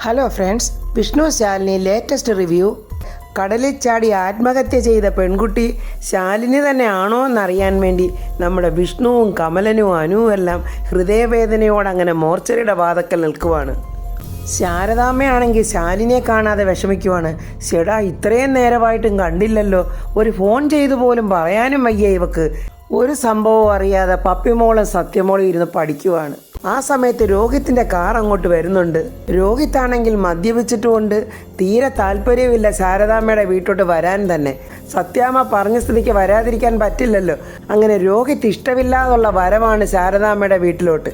Hello friends, Vishnu Shalini latest review. കടലിൽ ചാടി ആത്മഹത്യ ചെയ്ത പെൺകുട്ടി ശാലിനി തന്നെ ആണോ എന്നറിയാൻ വേണ്ടി നമ്മുടെ വിഷ്ണുവും കമലനും അനുവും എല്ലാം ഹൃദയവേദനയോടെ അങ്ങനെ മോർച്ചറിയുടെ വാതക്കൽ നിൽക്കുവാണ്. ശാരദാമ്മയാണെങ്കിൽ ശാലിനിയെ കാണാതെ വിഷമിക്കുവാണ്. ചേടാ, ഇത്രയും നേരമായിട്ടും കണ്ടില്ലല്ലോ, ഒരു ഫോൺ ചെയ്തു പോലും പറയാനും വയ്യ ഇവക്ക്. ഒരു സംഭവം അറിയാതെ പപ്പിമോളും സത്യമോളും ഇരുന്ന് പഠിക്കുവാണ്. ആ സമയത്ത് രോഹിത്തിൻ്റെ കാർ അങ്ങോട്ട് വരുന്നുണ്ട്. രോഹിത്താണെങ്കിൽ മദ്യപിച്ചിട്ടുകൊണ്ട് തീരെ താല്പര്യമില്ല ശാരദാമ്മയുടെ വീട്ടോട്ട് വരാൻ തന്നെ. സത്യാമ്മ പറഞ്ഞ സ്ഥിതിക്ക് വരാതിരിക്കാൻ പറ്റില്ലല്ലോ. അങ്ങനെ രോഹിത്ത് ഇഷ്ടമില്ലാതുള്ള വരവാണ് ശാരദാമ്മയുടെ വീട്ടിലോട്ട്.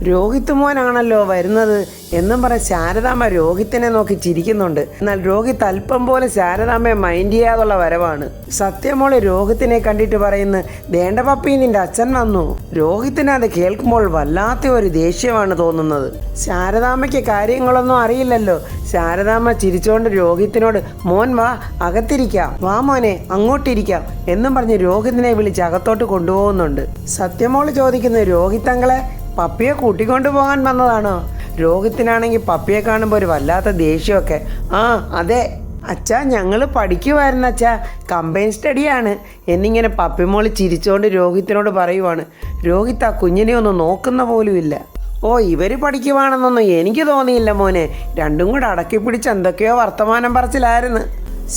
രോഹിത്ത് മോനാണല്ലോ വരുന്നത് എന്നും പറഞ്ഞ് ശാരദാമ്മ രോഹിത്തിനെ നോക്കി ചിരിക്കുന്നുണ്ട്. എന്നാൽ രോഹിത്ത് അല്പം പോലെ ശാരദാമ്മയെ മൈൻഡ് ചെയ്യാതുള്ള വരവാണ്. സത്യമോള് രോഹിത്തിനെ കണ്ടിട്ട് പറയുന്നു, ദേണ്ട പപ്പി, നിന്റെ അച്ഛൻ വന്നു. രോഹിത്തിന് അത് കേൾക്കുമ്പോൾ വല്ലാത്ത ഒരു ദേഷ്യമാണ് തോന്നുന്നത്. ശാരദാമ്മയ്ക്ക് കാര്യങ്ങളൊന്നും അറിയില്ലല്ലോ. ശാരദാമ്മ ചിരിച്ചുകൊണ്ട് രോഹിത്തിനോട്, മോൻ വാ, അകത്തിരിക്കാം, വാ മോനെ, അങ്ങോട്ടിരിക്കാം എന്നും പറഞ്ഞ് രോഹിത്തിനെ വിളിച്ച് അകത്തോട്ട് കൊണ്ടുപോകുന്നുണ്ട്. സത്യമോള് ചോദിക്കുന്നു, രോഹിത്തങ്ങളെ പപ്പിയെ കൂട്ടിക്കൊണ്ടു പോകാൻ വന്നതാണോ? രോഹിത്തിനാണെങ്കിൽ പപ്പിയെ കാണുമ്പോൾ ഒരു വല്ലാത്ത ദേഷ്യമൊക്കെ. ആ അതെ അച്ഛാ, ഞങ്ങൾ പഠിക്കുമായിരുന്നു അച്ഛാ, കമ്പൈൻ സ്റ്റഡിയാണ് എന്നിങ്ങനെ പപ്പിമോള് ചിരിച്ചുകൊണ്ട് രോഹിത്തിനോട് പറയുവാണ്. രോഹിത്ത് ആ കുഞ്ഞിനെ ഒന്നും നോക്കുന്ന പോലുമില്ല. ഓ, ഇവർ പഠിക്കുവാണെന്നൊന്നും എനിക്ക് തോന്നിയില്ല മോനെ. രണ്ടും കൂടെ അടക്കി പിടിച്ച് എന്തൊക്കെയോ വർത്തമാനം പറച്ചിലായിരുന്നു.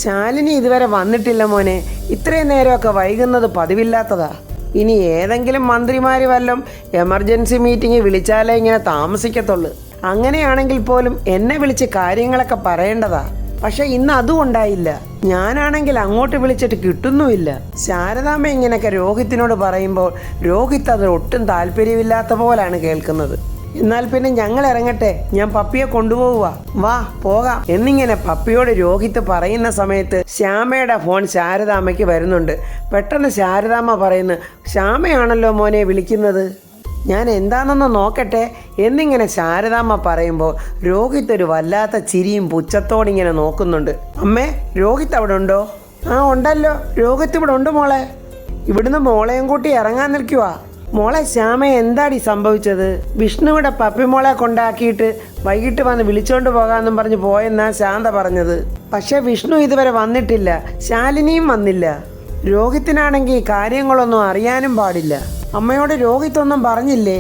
ശാലിനി ഇതുവരെ വന്നിട്ടില്ല മോനെ. ഇത്രയും നേരമൊക്കെ വൈകുന്നത് പതിവില്ലാത്തതാ. ഇനി ഏതെങ്കിലും മന്ത്രിമാർ വല്ലതും എമർജൻസി മീറ്റിംഗ് വിളിച്ചാലേ ഇങ്ങനെ താമസിക്കത്തുള്ളൂ. അങ്ങനെയാണെങ്കിൽ പോലും എന്നെ വിളിച്ച് കാര്യങ്ങളൊക്കെ പറയേണ്ടതാ. പക്ഷെ ഇന്ന് അതും ഉണ്ടായില്ല. ഞാനാണെങ്കിൽ അങ്ങോട്ട് വിളിച്ചിട്ട് കിട്ടുന്നുമില്ല. ശാരദാമ്മ ഇങ്ങനെയൊക്കെ രോഹിത്തിനോട് പറയുമ്പോൾ രോഹിത്ത് അത് ഒട്ടും താല്പര്യമില്ലാത്ത പോലാണ് കേൾക്കുന്നത്. എന്നാൽ പിന്നെ ഞങ്ങൾ ഇറങ്ങട്ടെ, ഞാൻ പപ്പിയെ കൊണ്ടുപോവുക, വാ പോകാം എന്നിങ്ങനെ പപ്പിയോട് രോഹിത്ത് പറയുന്ന സമയത്ത് ശ്യാമയുടെ ഫോൺ ശാരദാമ്മയ്ക്ക് വരുന്നുണ്ട്. പെട്ടെന്ന് ശാരദാമ്മ പറയുന്നു, ശ്യാമയാണല്ലോ മോനെ വിളിക്കുന്നത്, ഞാൻ എന്താണെന്നൊന്ന് നോക്കട്ടെ എന്നിങ്ങനെ ശാരദാമ്മ പറയുമ്പോൾ രോഹിത്ത് ഒരു വല്ലാത്ത ചിരിയും പുച്ഛത്തോടിങ്ങനെ നോക്കുന്നുണ്ട്. അമ്മേ, രോഹിത്ത് അവിടെ ഉണ്ടോ? ആ ഉണ്ടല്ലോ, രോഹിത്ത് ഇവിടെ ഉണ്ട് മോളെ. ഇവിടുന്ന് മോളെയും കൂട്ടി ഇറങ്ങാൻ നിൽക്കുവാ. മോളെ ശ്യാമ, എന്താടി സംഭവിച്ചത്? വിഷ്ണുവിടെ പപ്പിമോളെ കൊണ്ടാക്കിയിട്ട് വൈകിട്ട് വന്ന് വിളിച്ചോണ്ട് പോകാമെന്നും പറഞ്ഞ് പോയെന്നാ ശാന്ത പറഞ്ഞത്. പക്ഷെ വിഷ്ണു ഇതുവരെ വന്നിട്ടില്ല, ശാലിനിയും വന്നില്ല. രോഹിത്തിനാണെങ്കിൽ കാര്യങ്ങളൊന്നും അറിയാനും പാടില്ല. അമ്മയോട് രോഹിത്തൊന്നും പറഞ്ഞില്ലേ?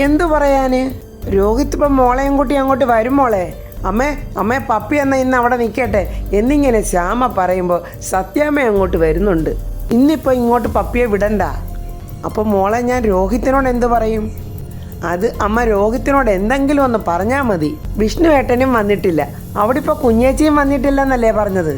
എന്തു പറയാന്? രോഹിത്ത് ഇപ്പം മോളെയും കൂട്ടി അങ്ങോട്ട് വരും മോളെ. അമ്മേ പപ്പി എന്ന ഇന്ന് അവിടെ നിൽക്കട്ടെ എന്നിങ്ങനെ ശ്യാമ പറയുമ്പോൾ സത്യാമ്മ അങ്ങോട്ട് വരുന്നുണ്ട്. ഇന്നിപ്പോൾ ഇങ്ങോട്ട് പപ്പിയെ വിടണ്ട. അപ്പോൾ മോളെ, ഞാൻ രോഹിത്തിനോട് എന്ത് പറയും? അത് അമ്മ രോഹിത്തിനോട് എന്തെങ്കിലും ഒന്ന് പറഞ്ഞാൽ മതി. വിഷ്ണു ഏട്ടനും വന്നിട്ടില്ല, അവിടെ ഇപ്പോൾ കുഞ്ഞേച്ചിയും വന്നിട്ടില്ലെന്നല്ലേ പറഞ്ഞത്?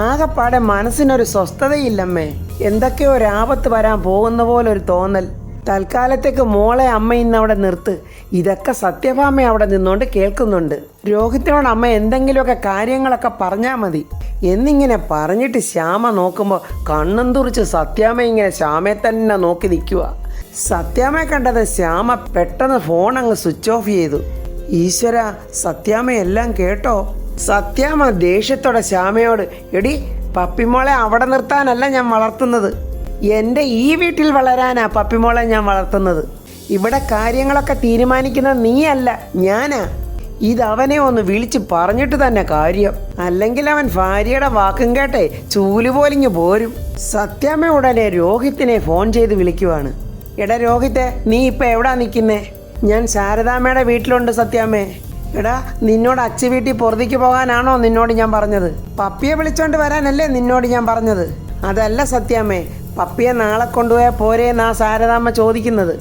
ആകെപ്പാടെ മനസ്സിനൊരു സ്വസ്ഥതയില്ലമ്മേ. എന്തൊക്കെയോ ഒരു ആപത്ത് വരാൻ പോകുന്ന പോലെ ഒരു തോന്നൽ. തൽക്കാലത്തേക്ക് മോളെ അമ്മ ഇന്ന് അവിടെ നിർത്ത്. ഇതൊക്കെ സത്യഭാമ അവിടെ നിന്നുകൊണ്ട് കേൾക്കുന്നുണ്ട്. രോഹിത്തിനോട് അമ്മ എന്തെങ്കിലുമൊക്കെ കാര്യങ്ങളൊക്കെ പറഞ്ഞാൽ മതി എന്നിങ്ങനെ പറഞ്ഞിട്ട് ശ്യാമ നോക്കുമ്പോൾ കണ്ണും തുറിച്ച് സത്യാമ്മ ഇങ്ങനെ ശ്യാമയെ തന്നെ നോക്കി നിൽക്കുക. സത്യാമ്മയെ കണ്ടത് ശ്യാമ പെട്ടെന്ന് ഫോൺ അങ്ങ് സ്വിച്ച് ഓഫ് ചെയ്തു. ഈശ്വര, സത്യാമ്മ എല്ലാം കേട്ടോ? സത്യാമ്മ ദേഷ്യത്തോടെ ശ്യാമയോട്, എടി പപ്പിമോളെ അവിടെ നിർത്താനല്ല ഞാൻ വളർത്തുന്നത്, എൻ്റെ ഈ വീട്ടിൽ വളരാനാ പപ്പിമോളെ ഞാൻ വളർത്തുന്നത്. ഇവിടെ കാര്യങ്ങളൊക്കെ തീരുമാനിക്കുന്നത് നീയല്ല, ഞാനാ. ഇതവനെ ഒന്ന് വിളിച്ച് പറഞ്ഞിട്ട് തന്നെ കാര്യം, അല്ലെങ്കിൽ അവൻ ഭാര്യയുടെ വാക്കും കേട്ടെ ചൂലുപോലിങ്ങ് പോരും. സത്യാമ്മ ഉടനെ രോഹിത്തിനെ ഫോൺ ചെയ്ത് വിളിക്കുവാണ്. എടാ രോഹിത്തെ, നീ ഇപ്പം എവിടാ നിൽക്കുന്നേ? ഞാൻ ശാരദാമ്മയുടെ വീട്ടിലുണ്ട് സത്യാമ്മേ. എടാ, നിന്നോട് അച്ഛ വീട്ടിൽ പുറത്തേക്ക് പോകാനാണോ നിന്നോട് ഞാൻ പറഞ്ഞത്? പപ്പിയെ വിളിച്ചോണ്ട് വരാനല്ലേ നിന്നോട് ഞാൻ പറഞ്ഞത്? അതല്ല സത്യാമ്മേ, പപ്പിയെ നാളെ കൊണ്ടുപോയാൽ പോരേന്നാ ശാരദാമ്മ ചോദിക്കുന്നത്.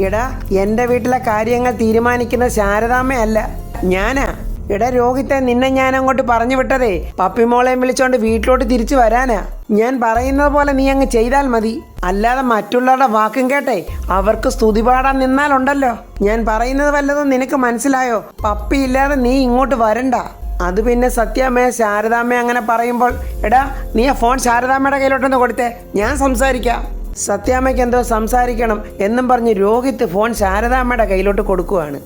എടാ, എൻ്റെ വീട്ടിലെ കാര്യങ്ങൾ തീരുമാനിക്കുന്ന ശാരദാമ്മയല്ല, ഞാനാ. എടാ രോഹിത്തെ, നിന്നെ ഞാൻ അങ്ങോട്ട് പറഞ്ഞു വിട്ടതേ പപ്പിമോളെയും വിളിച്ചോണ്ട് വീട്ടിലോട്ട് തിരിച്ചു വരാനാ. ഞാൻ പറയുന്നത് പോലെ നീ അങ്ങ് ചെയ്താൽ മതി. അല്ലാതെ മറ്റുള്ളവരുടെ വാക്കും കേട്ടെ അവർക്ക് സ്തുതി പാടാൻ നിന്നാലുണ്ടല്ലോ. ഞാൻ പറയുന്നത് വല്ലതും നിനക്ക് മനസ്സിലായോ? പപ്പി ഇല്ലാതെ നീ ഇങ്ങോട്ട് വരണ്ട. അത് പിന്നെ സത്യാമ്മ, ശാരദാമ്മ അങ്ങനെ പറയുമ്പോൾ, എടാ നീ ആ ഫോൺ ശാരദാമ്മയുടെ കയ്യിലോട്ടൊന്ന് കൊടുത്തേ, ഞാൻ സംസാരിക്കാം. സത്യാമ്മയ്ക്ക് എന്തോ സംസാരിക്കണം എന്നും പറഞ്ഞ് രോഹിത്ത് ഫോൺ ശാരദാമ്മയുടെ കയ്യിലോട്ട് കൊടുക്കുവാണ്.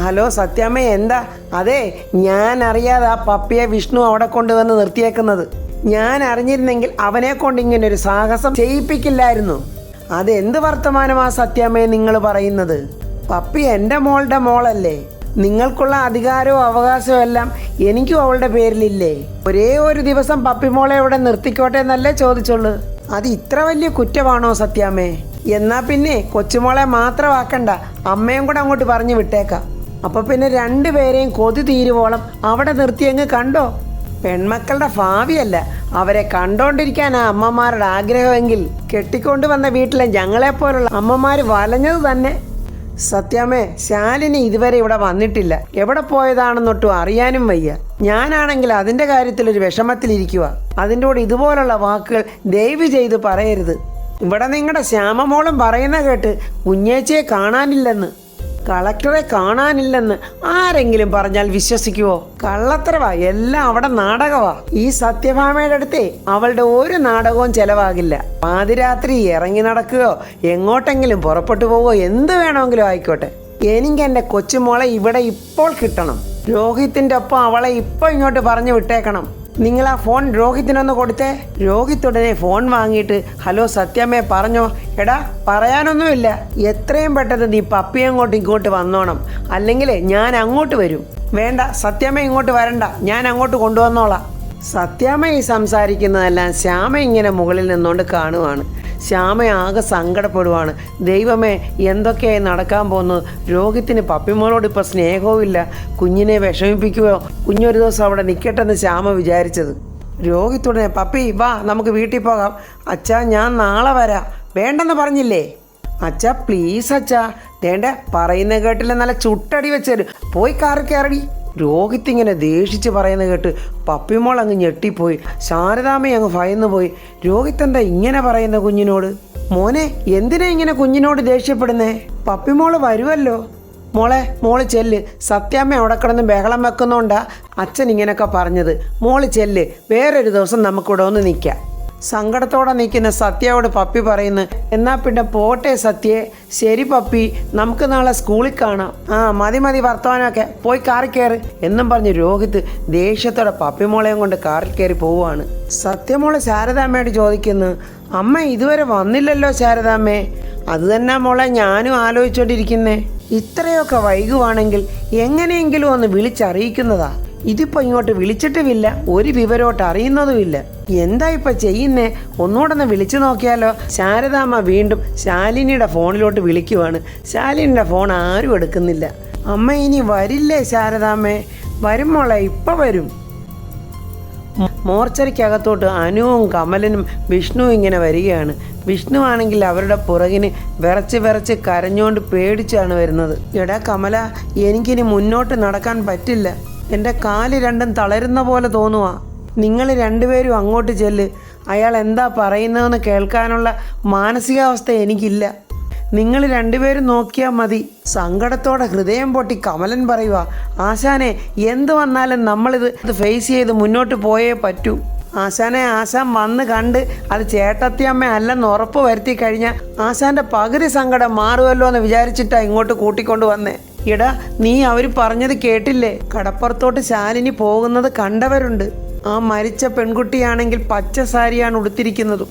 ഹലോ സത്യാമ്മ, എന്താ? അതെ, ഞാൻ അറിയാതെ ആ പപ്പിയെ വിഷ്ണു അവിടെ കൊണ്ടുവന്ന് നിർത്തിയേക്കുന്നത്. ഞാൻ അറിഞ്ഞിരുന്നെങ്കിൽ അവനെ കൊണ്ട് ഇങ്ങനെ ഒരു സാഹസം ചെയ്യിപ്പിക്കില്ലായിരുന്നു. അതെന്ത് വർത്തമാനമാ സത്യാമ്മയെ നിങ്ങൾ പറയുന്നത്? പപ്പി എൻ്റെ മോളുടെ മോളല്ലേ? നിങ്ങൾക്കുള്ള അധികാരവും അവകാശവും എല്ലാം എനിക്കും അവളുടെ പേരിലില്ലേ? ഒരേ ഒരു ദിവസം പപ്പിമോളെ ഇവിടെ നിർത്തിക്കോട്ടെ എന്നല്ലേ ചോദിച്ചുള്ളൂ. അത് ഇത്ര വലിയ കുറ്റമാണോ സത്യാമ്മേ? എന്നാ പിന്നെ കൊച്ചുമോളെ മാത്രമാക്കണ്ട, അമ്മയും കൂടെ അങ്ങോട്ട് പറഞ്ഞു വിട്ടേക്കാം. അപ്പൊ പിന്നെ രണ്ടുപേരെയും കൊതി തീരുവോളം അവിടെ നിർത്തിയങ്ങ് കണ്ടോ. പെൺമക്കളുടെ ഭാവിയല്ല, അവരെ കണ്ടോണ്ടിരിക്കാനാ അമ്മമാരുടെ ആഗ്രഹമെങ്കിൽ കെട്ടിക്കൊണ്ട് വന്ന വീട്ടിലെ ഞങ്ങളെപ്പോലുള്ള അമ്മമാർ വലഞ്ഞത് തന്നെ. സത്യാമ്മേ, ശാലിനി ഇതുവരെ ഇവിടെ വന്നിട്ടില്ല. എവിടെ പോയതാണെന്നൊട്ടും അറിയാനും വയ്യ. ഞാനാണെങ്കിൽ അതിൻ്റെ കാര്യത്തിലൊരു വിഷമത്തിലിരിക്കുക. അതിൻ്റെ കൂടെ ഇതുപോലുള്ള വാക്കുകൾ ദയവ് ചെയ്ത് പറയരുത്. ഇവിടെ നിങ്ങളുടെ ശ്യാമമോളും പറയുന്ന കേട്ട് കുഞ്ഞേച്ചിയെ കാണാനില്ലെന്ന്, കളക്ടറെ കാണാനില്ലെന്ന് ആരെങ്കിലും പറഞ്ഞാൽ വിശ്വസിക്കുവോ? കള്ളത്തരവാ, എല്ലാം അവിടെ നാടകവാ. ഈ സത്യഭാമയുടെ അടുത്തേ അവളുടെ ഒരു നാടകവും ചെലവാകില്ല. പാതിരാത്രി ഇറങ്ങി നടക്കുകയോ എങ്ങോട്ടെങ്കിലും പുറപ്പെട്ടു പോവോ എന്ത് വേണമെങ്കിലും ആയിക്കോട്ടെ, എനിക്ക് എൻ്റെ കൊച്ചുമോളെ ഇവിടെ ഇപ്പോൾ കിട്ടണം. രോഹിത്തിൻ്റെ ഒപ്പം അവളെ ഇപ്പോൾ ഇങ്ങോട്ട് പറഞ്ഞു വിട്ടേക്കണം. നിങ്ങൾ ആ ഫോൺ രോഹിത്തിനൊന്ന് കൊടുത്തേ. രോഹിത് ഉടനെ ഫോൺ വാങ്ങിയിട്ട് ഹലോ സത്യാമ്മേ പറഞ്ഞോ. എടാ പറയാനൊന്നുമില്ല, എത്രയും പെട്ടെന്ന് നീ പപ്പിയങ്ങോട്ട് ഇങ്ങോട്ട് വന്നോണം, അല്ലെങ്കിൽ ഞാൻ അങ്ങോട്ട് വരും. വേണ്ട സത്യാമ്മ ഇങ്ങോട്ട് വരണ്ട, ഞാൻ അങ്ങോട്ട് കൊണ്ടുവന്നോളാം. സത്യാമ്മ ഈ സംസാരിക്കുന്നതെല്ലാം ശ്യാമ ഇങ്ങനെ മുകളിൽ നിന്നുകൊണ്ട് കാണുവാണ്. ശ്യാമ ആകെ സങ്കടപ്പെടുവാണ്. ദൈവമേ, എന്തൊക്കെയായി നടക്കാൻ പോകുന്നത്? രോഹിത്തിന് പപ്പിമോളോട് ഇപ്പോൾ സ്നേഹവും ഇല്ല. കുഞ്ഞിനെ വിഷമിപ്പിക്കുകയോ കുഞ്ഞൊരു ദിവസം അവിടെ നിൽക്കട്ടെന്ന് ശ്യാമ വിചാരിച്ചത്. രോഹിത്തുടനെ പപ്പി വാ നമുക്ക് വീട്ടിൽ പോകാം. അച്ഛാ ഞാൻ നാളെ വരാം. വേണ്ടെന്ന് പറഞ്ഞില്ലേ? അച്ഛാ പ്ലീസ് അച്ഛാ. വേണ്ട പറയുന്ന കേട്ടില്ല, നല്ല ചുട്ടടി വെച്ചേരും. പോയി കാറി കയറടി. രോഹിത് ഇങ്ങനെ ദേഷിച്ച് പറയുന്ന കേട്ട് പപ്പിമോൾ അങ്ങ് ഞെട്ടിപ്പോയി. ശാരദാമ്മ അങ്ങ് ഭയന്നു പോയി. രോഹിത് എന്താ ഇങ്ങനെ പറയുന്ന കുഞ്ഞിനോട്? മോനെ എന്തിനാ ഇങ്ങനെ കുഞ്ഞിനോട് ദേഷ്യപ്പെടുന്നേ? പപ്പിമോള് വരുമല്ലോ. മോള് ചെല്ല്. സത്യാമ്മ അവിടെ കിടന്ന് ബഹളം വെക്കുന്നോണ്ടാ അച്ഛൻ ഇങ്ങനെയൊക്കെ പറഞ്ഞത്. മോള് ചെല്ല്, വേറൊരു ദിവസം നമുക്കിവിടെ ഒന്ന് നിൽക്കാം. സങ്കടത്തോടെ നിൽക്കുന്ന സത്യയോട് പപ്പി പറയുന്നു, എന്നാ പിന്നെ പോട്ടെ സത്യേ. ശരി പപ്പി, നമുക്ക് നാളെ സ്കൂളിൽ കാണാം. മതി വർത്തമാനമൊക്കെ, പോയി കാറിൽ കയറ് എന്നും പറഞ്ഞ് രോഹിത് ദേഷ്യത്തോടെ പപ്പിമോളെയും കൊണ്ട് കാറിൽ കയറി പോവുകയാണ്. സത്യമോളെ ശാരദാമ്മയോട് ചോദിക്കുന്നു, അമ്മ ഇതുവരെ വന്നില്ലല്ലോ ശാരദാമ്മേ? അത് തന്നെ മോളെ ഞാനും ആലോചിച്ചോണ്ടിരിക്കുന്നേ. ഇത്രയൊക്കെ വൈകുവാണെങ്കിൽ എങ്ങനെയെങ്കിലും ഒന്ന് വിളിച്ചറിയിക്കുന്നതാ. ഇതിപ്പോൾ ഇങ്ങോട്ട് വിളിച്ചിട്ടുമില്ല, ഒരു വിവരമായിട്ട് അറിയുന്നതുമില്ല. എന്താ ഇപ്പം ചെയ്യുന്നേ? ഒന്നുകൂടെ വിളിച്ചു നോക്കിയാലോ? ശാരദാമ്മ വീണ്ടും ശാലിനിയുടെ ഫോണിലോട്ട് വിളിക്കുവാണ്. ശാലിനിയുടെ ഫോൺ ആരും എടുക്കുന്നില്ല. അമ്മ ഇനി വരില്ലേ ശാരദാമ്മേ? വരും മോളെ, ഇപ്പം വരും. മോർച്ചറിക്കകത്തോട്ട് അനുവും കമലനും വിഷ്ണുവും ഇങ്ങനെ വരികയാണ്. വിഷ്ണു ആണെങ്കിൽ അവരുടെ പുറകിന് വിറച്ച് കരഞ്ഞുകൊണ്ട് പേടിച്ചാണ് വരുന്നത്. എടാ കമല, എനിക്കിനി മുന്നോട്ട് നടക്കാൻ പറ്റില്ല. എൻ്റെ കാല് രണ്ടും തളരുന്ന പോലെ തോന്നുവാ. നിങ്ങൾ രണ്ടുപേരും അങ്ങോട്ട് ചെല്ല്. അയാൾ എന്താ പറയുന്നതെന്ന് കേൾക്കാനുള്ള മാനസികാവസ്ഥ എനിക്കില്ല. നിങ്ങൾ രണ്ടുപേരും നോക്കിയാൽ മതി. സങ്കടത്തോടെ ഹൃദയം പൊട്ടി കമലൻ പറയുക, ആശാനെ എന്ത് വന്നാലും നമ്മളിത് ഫേസ് ചെയ്ത് മുന്നോട്ട് പോയേ പറ്റൂ. ആശാനെ, ആശാൻ വന്ന് കണ്ട് അത് ചേട്ടത്തിയമ്മ അല്ലെന്ന് ഉറപ്പ് വരുത്തി കഴിഞ്ഞാൽ ആശാൻ്റെ പകുതി സങ്കടം മാറുമല്ലോ എന്ന് വിചാരിച്ചിട്ടാണ് ഇങ്ങോട്ട് കൂട്ടിക്കൊണ്ട് വന്നേ. എടാ നീ അവർ പറഞ്ഞത് കേട്ടില്ലേ? കടപ്പുറത്തോട്ട് ശാലിനി പോകുന്നത് കണ്ടവരുണ്ട്. ആ മരിച്ച പെൺകുട്ടിയാണെങ്കിൽ പച്ച സാരിയാണ് ഉടുത്തിരിക്കുന്നതും.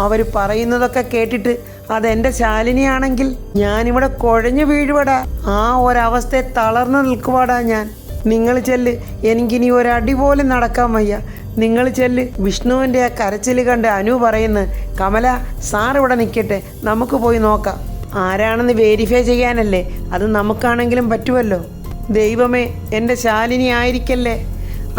അവർ പറയുന്നതൊക്കെ കേട്ടിട്ട് അതെൻ്റെ ശാലിനിയാണെങ്കിൽ ഞാനിവിടെ കുഴഞ്ഞു വീഴുവടാ. ആ ഒരവസ്ഥയെ തളർന്നു നിൽക്കുവാടാ ഞാൻ. നിങ്ങൾ ചെല്ല്, എനിക്കിനി ഒരടി പോലും നടക്കാൻ വയ്യ. നിങ്ങൾ ചെല്ല്. വിഷ്ണുവിൻ്റെ ആ കരച്ചിൽ കണ്ട് അനു പറയുന്നു, കമല സാർ ഇവിടെ നിൽക്കട്ടെ, നമുക്ക് പോയി നോക്കാം. ആരാണെന്ന് വെരിഫൈ ചെയ്യാനല്ലേ, അത് നമുക്കാണെങ്കിലും പറ്റുമല്ലോ. ദൈവമേ, എൻ്റെ ശാലിനി ആയിരിക്കല്ലേ?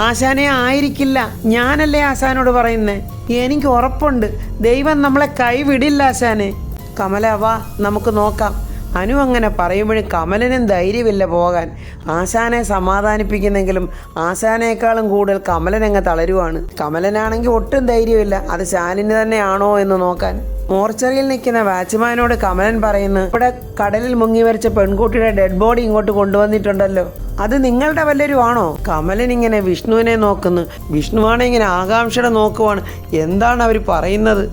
ആശാനെ ആയിരിക്കില്ല, ഞാനല്ലേ ആശാനോട് പറയുന്നേ. എനിക്ക് ഉറപ്പുണ്ട് ദൈവം നമ്മളെ കൈവിടില്ല ആശാനെ. കമല വാ നമുക്ക് നോക്കാം. അനു അങ്ങനെ പറയുമ്പോഴും കമലനും ധൈര്യമില്ല പോകാൻ. ആശാനെ സമാധാനിപ്പിക്കുന്നെങ്കിലും ആശാനേക്കാളും കൂടുതൽ കമലനങ്ങ് തളരുവാണ്. കമലനാണെങ്കിൽ ഒട്ടും ധൈര്യമില്ല അത് ശാലിനി തന്നെയാണോ എന്ന് നോക്കാൻ. മോർച്ചറിയിൽ നിൽക്കുന്ന വാച്ച്മാനോട് കമലൻ പറയുന്നു, ഇവിടെ കടലിൽ മുങ്ങി മരിച്ച പെൺകുട്ടിയുടെ ഡെഡ് ബോഡി ഇങ്ങോട്ട് കൊണ്ടുവന്നിട്ടുണ്ടല്ലോ, അത് നിങ്ങളുടെ വല്ലരും ആണോ? കമലൻ ഇങ്ങനെ വിഷ്ണുവിനെ നോക്കുന്നു. വിഷ്ണുവാണ് ഇങ്ങനെ ആകാംക്ഷയുടെ നോക്കുവാണ്, എന്താണ് അവർ പറയുന്നത്?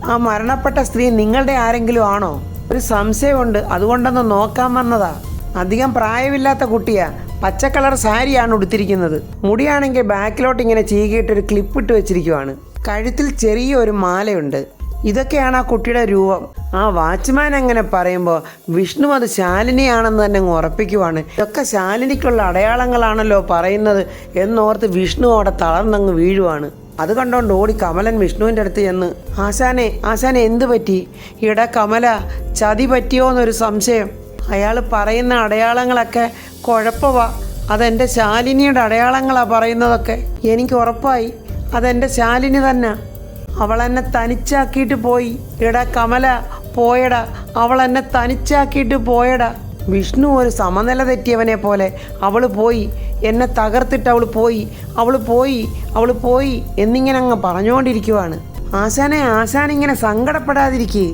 ആ മരണപ്പെട്ട സ്ത്രീ നിങ്ങളുടെ ആരെങ്കിലും ആണോ? ഒരു സംശയമുണ്ട്, അതുകൊണ്ടൊന്ന് നോക്കാൻ വന്നതാ. അധികം പ്രായമില്ലാത്ത കുട്ടിയാ, പച്ച കളർ സാരിയാണ് ഉടുത്തിരിക്കുന്നത്. മുടിയാണെങ്കിൽ ബാക്കിലോട്ട് ഇങ്ങനെ ചീകിയിട്ടൊരു ക്ലിപ്പിട്ട് വെച്ചിരിക്കുവാണ്. കഴുത്തിൽ ചെറിയൊരു മാലയുണ്ട്. ഇതൊക്കെയാണ് ആ കുട്ടിയുടെ രൂപം. ആ വാച്ച്മാൻ അങ്ങനെ പറയുമ്പോൾ വിഷ്ണു അത് ശാലിനിയാണെന്ന് തന്നെ അങ്ങ് ഉറപ്പിക്കുവാണ്. ഇതൊക്കെ ശാലിനിക്കുള്ള അടയാളങ്ങളാണല്ലോ പറയുന്നത് എന്നോർത്ത് വിഷ്ണു അവിടെ തളർന്നങ്ങ് വീഴുവാണ്. അത് കണ്ടോണ്ട് ഓടി കമലൻ വിഷ്ണുവിൻ്റെ അടുത്ത് ചെന്ന്, ആശാനെ എന്ത് പറ്റി? ഇട കമല, ചതി പറ്റിയോ എന്നൊരു സംശയം. അയാൾ പറയുന്ന അടയാളങ്ങളൊക്കെ കുഴപ്പമാ. അതെൻ്റെ ശാലിനിയുടെ അടയാളങ്ങളാണ് പറയുന്നതൊക്കെ. എനിക്ക് ഉറപ്പായി അതെൻ്റെ ശാലിനി തന്നെ. അവൾ എന്നെ തനിച്ചാക്കിയിട്ട് പോയി. എടാ കമല, പോയടാ, അവൾ എന്നെ തനിച്ചാക്കിയിട്ട് പോയടാ. വിഷ്ണു ഒരു സമനില തെറ്റിയവനെ പോലെ അവൾ പോയി, എന്നെ തകർത്തിട്ട് അവൾ പോയി എന്നിങ്ങനെ അങ്ങ് പറഞ്ഞുകൊണ്ടിരിക്കുവാണ്. ആശാനിങ്ങനെ സങ്കടപ്പെടാതിരിക്കേ.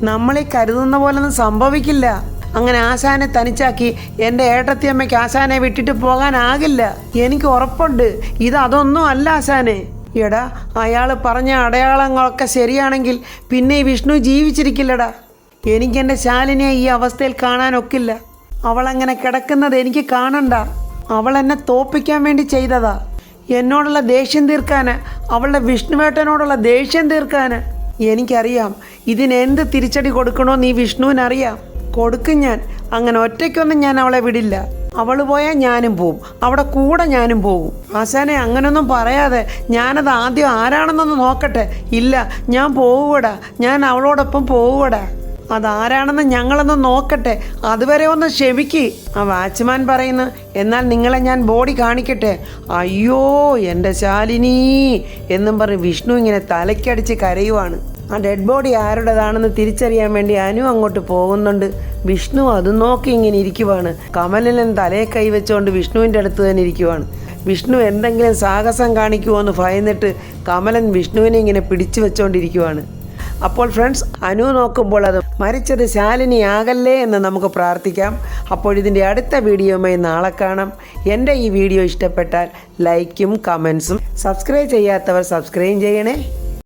നമ്മളീ കരുതുന്ന പോലൊന്നും സംഭവിക്കില്ല. അങ്ങനെ ആശാനെ തനിച്ചാക്കി എൻ്റെ ഏട്ടത്തിയമ്മയ്ക്ക് ആശാനെ വിട്ടിട്ട് പോകാനാകില്ല. എനിക്ക് ഉറപ്പുണ്ട്. അതൊന്നും അല്ല ആശാനെ. എടാ, അയാൾ പറഞ്ഞ അടയാളങ്ങളൊക്കെ ശരിയാണെങ്കിൽ പിന്നെ ഈ വിഷ്ണു ജീവിച്ചിരിക്കില്ലടാ. എനിക്കെൻ്റെ ശാലിനിയെ ഈ അവസ്ഥയിൽ കാണാനൊക്കില്ല. അവളങ്ങനെ കിടക്കുന്നത് എനിക്ക് കാണണ്ട. അവൾ എന്നെ തോപ്പിക്കാൻ വേണ്ടി ചെയ്തതാ. എന്നോടുള്ള ദേഷ്യം തീർക്കാന്, അവളുടെ വിഷ്ണുവേട്ടനോടുള്ള ദേഷ്യം തീർക്കാന്. എനിക്കറിയാം ഇതിനെന്ത് തിരിച്ചടി കൊടുക്കണമെന്ന് ഈ വിഷ്ണുവിനറിയാം. കൊടുക്കും ഞാൻ. അങ്ങനെ ഒറ്റയ്ക്കൊന്നും ഞാൻ അവളെ വിടില്ല. അവൾ പോയാൽ ഞാനും പോവും, അവിടെ കൂടെ ഞാനും പോകും. ആശാനെ അങ്ങനൊന്നും പറയാതെ, ഞാനത് ആദ്യം ആരാണെന്നൊന്ന് നോക്കട്ടെ. ഇല്ല, ഞാൻ പോവുകടാ, ഞാൻ അവളോടൊപ്പം പോവുകടാ. അതാരാണെന്ന് ഞങ്ങളൊന്ന് നോക്കട്ടെ, അതുവരെ ഒന്ന് ക്ഷമിക്ക്. ആ വാച്ച്മാൻ പറയുന്നു, എന്നാൽ നിങ്ങളെ ഞാൻ ബോഡി കാണിക്കട്ടെ. അയ്യോ എൻ്റെ ശാലിനി എന്നും പറഞ്ഞ് വിഷ്ണു ഇങ്ങനെ തലയ്ക്കടിച്ച് കരയുവാണ്. ആ ഡെഡ് ബോഡി ആരുടേതാണെന്ന് തിരിച്ചറിയാൻ വേണ്ടി അനു അങ്ങോട്ട് പോകുന്നുണ്ട്. വിഷ്ണു അത് നോക്കി ഇങ്ങനെ ഇരിക്കുവാണ്. കമലൻ തലയെ കൈവച്ചുകൊണ്ട് വിഷ്ണുവിൻ്റെ അടുത്ത് തന്നെ ഇരിക്കുവാണ്. വിഷ്ണു എന്തെങ്കിലും സാഹസം കാണിക്കുമോ എന്ന് ഭയന്നിട്ട് കമലൻ വിഷ്ണുവിനെ ഇങ്ങനെ പിടിച്ചു വെച്ചുകൊണ്ടിരിക്കുവാണ്. അപ്പോൾ ഫ്രണ്ട്സ്, അനു നോക്കുമ്പോൾ അത് മരിച്ചത് ശാലിനി ആകല്ലേ എന്ന് നമുക്ക് പ്രാർത്ഥിക്കാം. അപ്പോൾ ഇതിൻ്റെ അടുത്ത വീഡിയോയുമായി നാളെ കാണാം. എൻ്റെ ഈ വീഡിയോ ഇഷ്ടപ്പെട്ടാൽ ലൈക്കും കമൻസും, സബ്സ്ക്രൈബ് ചെയ്യാത്തവർ സബ്സ്ക്രൈബ് ചെയ്യണേ.